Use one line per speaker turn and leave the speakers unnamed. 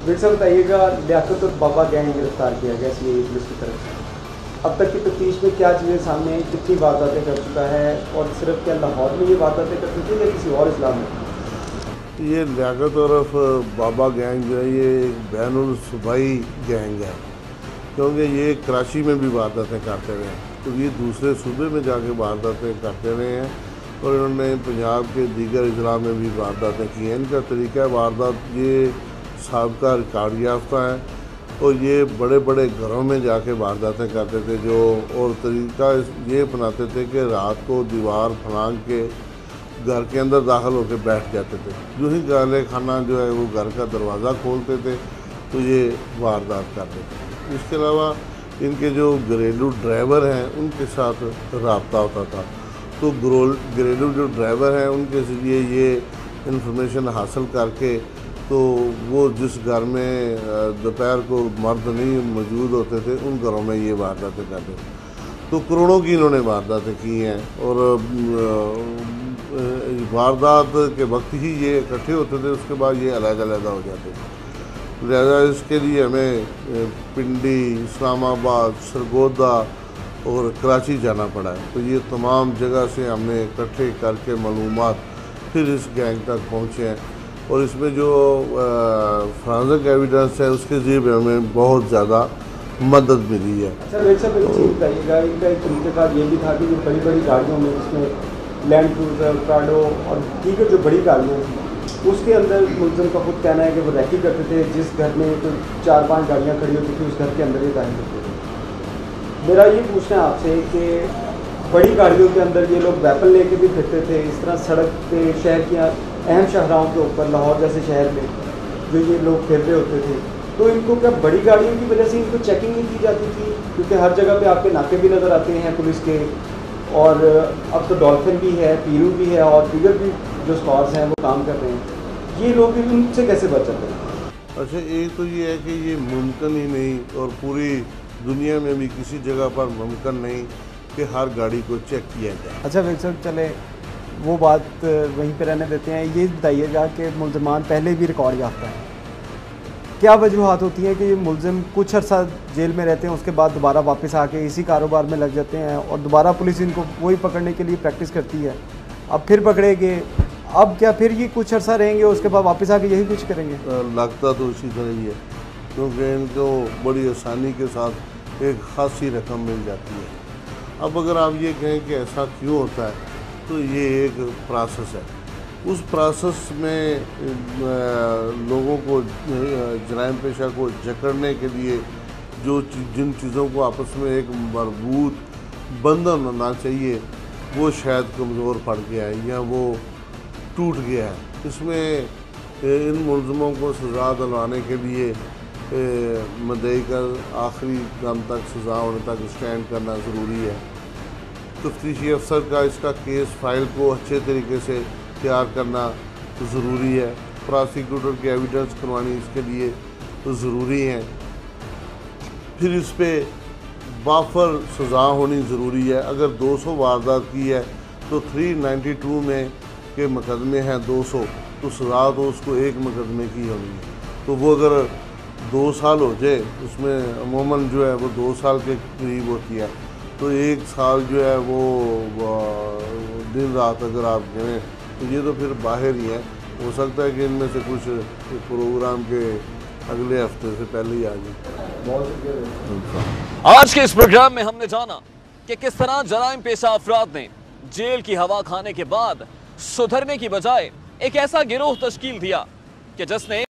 वैसे बताइएगा, लियाकत और बाबा गैंग गिरफ्तार किया गया सीआईए पुलिस की तरफ से, अब तक की तफ्तीश में क्या चीज़ें सामने आई, कितनी वारदातें कर चुका है, और सिर्फ क्या लाहौर में ये वारदातें कर चुकी है या किसी और इस्लाम में?
ये लियाकत और बाबा गैंग जो है ये एक बैनुल सूबाई गैंग है, क्योंकि ये कराची में भी वारदातें करते रहे हैं, तो ये दूसरे सूबे में जाके वारदातें करते रहे हैं और इन्होंने पंजाब के दीगर अजला में भी वारदातें की हैं। इनका तरीका वारदात ये साबका रिकॉर्ड याफ्ता है और ये बड़े बड़े घरों में जाके वारदातें करते थे जो, और तरीका ये अपनाते थे कि रात को दीवार फलांग के घर के अंदर दाखिल होकर बैठ जाते थे। जो ही गाले खाना जो है वो घर का दरवाज़ा खोलते थे तो ये वारदात करते थे। इसके अलावा इनके जो घरेलू ड्राइवर हैं उनके साथ रब्ता होता था, तो घरेलू जो ड्राइवर हैं उनके ज़रिए ये इंफॉर्मेशन हासिल करके तो वो जिस घर में दोपहर को मर्द नहीं मौजूद होते थे उन घरों में ये वारदातें करते थे। तो करोड़ों की इन्होंने वारदातें की हैं और वारदात के वक्त ही ये इकट्ठे होते थे, उसके बाद ये अलग-अलग हो जाते थे। लिहाजा इसके लिए हमें पिंडी, इस्लामाबाद, सरगोदा और कराची जाना पड़ा है, तो ये तमाम जगह से हमने इकट्ठे करके मालूमात फिर इस गैंग तक पहुँचे हैं और इसमें जो फॉरेंसिक एविडेंस है उसके ज़रिए हमें बहुत ज़्यादा मदद मिली है।
अच्छा वैसे एक चीज़ बताइएगा, इनका एक तरीक़ेकार ये भी था कि जो बड़ी बड़ी गाड़ियों में जिसमें लैंड क्रूज़र, प्राडो और दीगर जो बड़ी गाड़ियाँ थी उसके अंदर मुलज़िम का खुद कहना है कि वो रैकी करते थे, जिस घर में तो 4-5 गाड़ियाँ खड़ी होती थी उस घर के अंदर ही दाखिल करते थे। मेरा ये पूछना है आपसे कि बड़ी गाड़ियों के अंदर ये लोग वेपन लेके भी फिरते थे, इस तरह सड़क पे शहर की अहम शहराओं के ऊपर लाहौर जैसे शहर में जो ये लोग फिर रहे होते थे, तो इनको क्या बड़ी गाड़ियों की वजह से इनको चेकिंग नहीं की जाती थी? क्योंकि हर जगह पे आपके नाके भी नज़र आते हैं पुलिस के, और अब तो डॉल्फिन भी है, पीरू भी है और दीगर भी जो स्क्वाड्स हैं वो काम कर रहे हैं, ये लोग इनसे कैसे बच सकते हैं?
अच्छा, एक तो ये है कि ये मुमकिन ही नहीं और पूरी दुनिया में भी किसी जगह पर मुमकिन नहीं कि हर गाड़ी को चेक किया जाए।
अच्छा वैसे चले वो बात वहीं पे रहने देते हैं, ये बताइएगा कि मुलज़मान पहले भी रिकॉर्ड याफ्ता है, क्या वजूहात होती हैं कि ये मुलज़िम कुछ अर्सा जेल में रहते हैं उसके बाद दोबारा वापस आके इसी कारोबार में लग जाते हैं और दोबारा पुलिस इनको वही पकड़ने के लिए प्रैक्टिस करती है, अब फिर पकड़े गए, अब क्या फिर ये कुछ अर्सा रहेंगे उसके बाद वापस आके यही कुछ करेंगे?
लगता तो इसी तरह ही है, क्योंकि इनको बड़ी आसानी के साथ एक खासी रकम मिल जाती है। अब अगर आप ये कहें कि ऐसा क्यों होता है, तो ये एक प्रोसेस है, उस प्रोसेस में लोगों को जराइम पेशा को जकड़ने के लिए जो जिन चीज़ों को आपस में एक मरबूत बंधन होना चाहिए वो शायद कमज़ोर पड़ गया है या वो टूट गया है। इसमें इन मुलज़िमों को सज़ा दिलवाने के लिए मुद्दई का आखिरी दम तक सज़ा होने तक स्टैंड करना ज़रूरी है। तफ्तीशी अफसर का इसका केस फाइल को अच्छे तरीके से तैयार करना तो ज़रूरी है, प्रोसिक्यूटर की एविडेंस करवानी इसके लिए तो ज़रूरी है, फिर इस पर बाफर सज़ा होनी ज़रूरी है। अगर 200 वारदात की है तो 392 में के मुकदमे हैं 200, तो सज़ा तो उसको एक मुकदमे की होनी है, तो वो अगर 2 साल हो जाए, उसमें अमूमन जो है वो 2 साल के करीब होती है, तो 1 साल जो है वो दिन रात अगर आप गिनें तो ये तो फिर बाहर ही है। हो सकता है कि इनमें से कुछ प्रोग्राम के अगले हफ्ते से पहले ही आ जाए।
आज के इस प्रोग्राम में हमने जाना कि किस तरह जराइम पेशा अफराद ने जेल की हवा खाने के बाद सुधरने की बजाय एक ऐसा गिरोह तश्कील दिया कि जिसने